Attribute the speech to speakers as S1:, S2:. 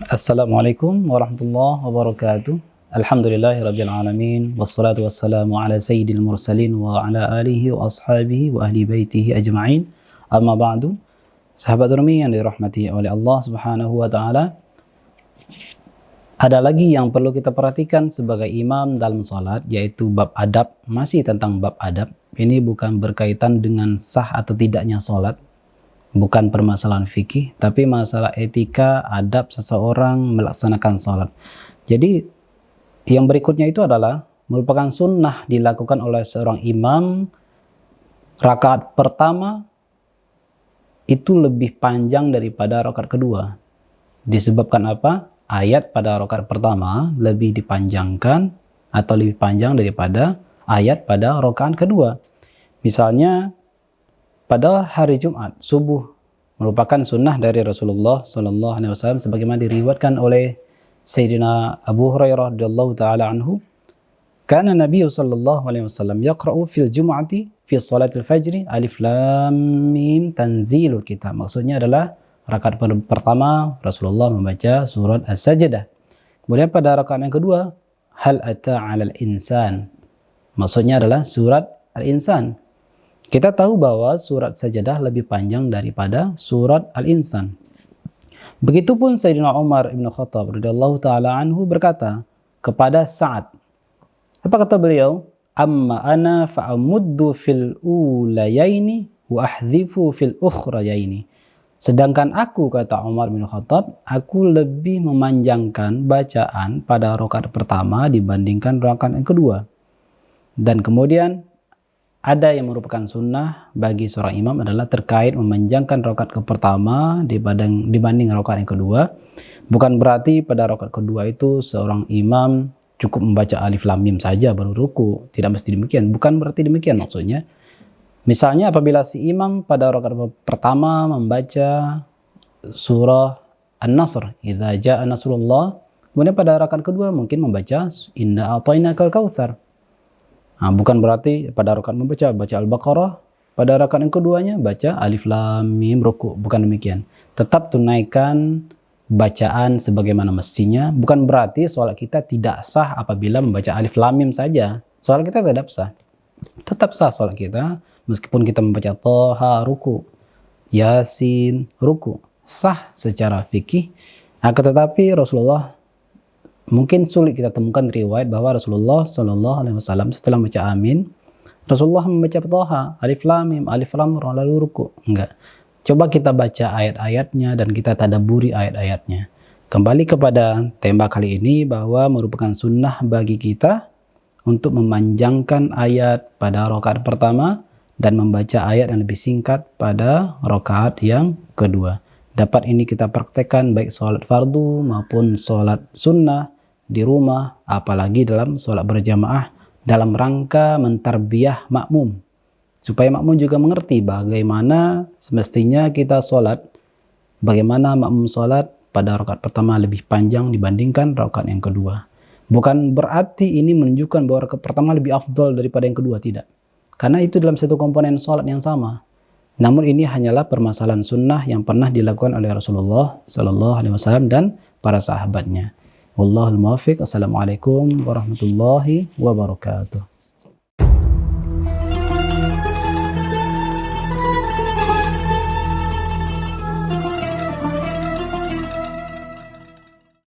S1: Assalamualaikum warahmatullahi wabarakatuh. Alhamdulillahirabbil alamin wassalatu wassalamu ala sayyidil mursalin wa ala alihi wa ashabihi wa ahli baitihi ajma'in. Amma ba'du. Sahabat Rumi yang dirahmati oleh Allah Subhanahu wa taala. Ada lagi yang perlu kita perhatikan sebagai imam dalam salat, yaitu bab adab. Masih tentang bab adab. Ini bukan berkaitan dengan sah atau tidaknya salat. Bukan permasalahan fikih, tapi masalah etika, adab seseorang melaksanakan sholat. Jadi yang berikutnya itu adalah merupakan sunnah dilakukan oleh seorang imam. Rakaat pertama itu lebih panjang daripada rakaat kedua. Disebabkan apa? Ayat pada rakaat pertama lebih dipanjangkan atau lebih panjang daripada ayat pada rakaat kedua. Misalnya pada hari Jumat, subuh merupakan sunnah dari Rasulullah Sallallahu Alaihi Wasallam sebagaimana diriwayatkan oleh Sayyidina Abu Hurairah radhiyallahu taala anhu. Kana Nabi Sallallahu Alaihi Wasallam yaqra'u fil Jum'ati fi salatil fajri alif lam mim tanzilul kitab. Maksudnya adalah rakaat pertama Rasulullah membaca surat As-Sajdah. Kemudian pada rakaat yang kedua, hal ata 'alal insan. Maksudnya adalah surat Al-Insan. Kita tahu bahwa surat Sajadah lebih panjang daripada surat Al-Insan. Begitupun Sayyidina Umar ibn Khattab radhiyallahu taala anhu berkata kepada Sa'ad. Apa kata beliau? Amma ana fa'amuddu fil ulayaini wa ahdhifu fil ukhrayaini. Sedangkan aku, kata Umar bin Khattab, aku lebih memanjangkan bacaan pada rakaat pertama dibandingkan rakaat yang kedua. Dan kemudian ada yang merupakan sunnah bagi seorang imam adalah terkait memanjangkan rakaat pertama dibanding rakaat yang kedua. Bukan berarti pada rakaat kedua itu seorang imam cukup membaca alif lam mim saja baru ruku. Tidak mesti demikian. Bukan berarti demikian maksudnya. Misalnya apabila si imam pada rakaat pertama membaca surah An-Nasr, idza jaa nasrullah, kemudian pada rakaat kedua mungkin membaca inna a'tainakal kautsar. Bukan berarti pada rakaat baca Al-Baqarah, pada rakaat yang keduanya baca Alif Lam Mim ruku. Bukan demikian. Tetap tunaikan bacaan sebagaimana mestinya. Bukan berarti sholat kita tidak sah apabila membaca Alif Lam Mim saja. Sholat kita tetap sah. Tetap sah sholat kita meskipun kita membaca Thaha ruku, Yasin ruku. Sah secara fikih. Tetapi Rasulullah mungkin sulit kita temukan riwayat bahwa Rasulullah Sallallahu Alaihi Wasallam setelah membaca amin, Rasulullah membaca Thaha, alif lam mim, alif lam ra lalu ruku. Enggak. Coba kita baca ayat-ayatnya dan kita tadabburi ayat-ayatnya. Kembali kepada tema kali ini bahwa merupakan sunnah bagi kita untuk memanjangkan ayat pada rakaat pertama dan membaca ayat yang lebih singkat pada rakaat yang kedua. Dapat ini kita praktekkan baik sholat fardu maupun sholat sunnah di rumah, apalagi dalam sholat berjamaah dalam rangka mentarbiyah makmum. Supaya makmum juga mengerti bagaimana semestinya kita sholat, bagaimana makmum sholat pada rakaat pertama lebih panjang dibandingkan rakaat yang kedua. Bukan berarti ini menunjukkan bahwa rakaat pertama lebih afdol daripada yang kedua, tidak. Karena itu dalam satu komponen sholat yang sama. Namun ini hanyalah permasalahan sunnah yang pernah dilakukan oleh Rasulullah Sallallahu Alaihi Wasallam dan para sahabatnya. Wallahul muwaffiq. Assalamualaikum warahmatullahi wabarakatuh.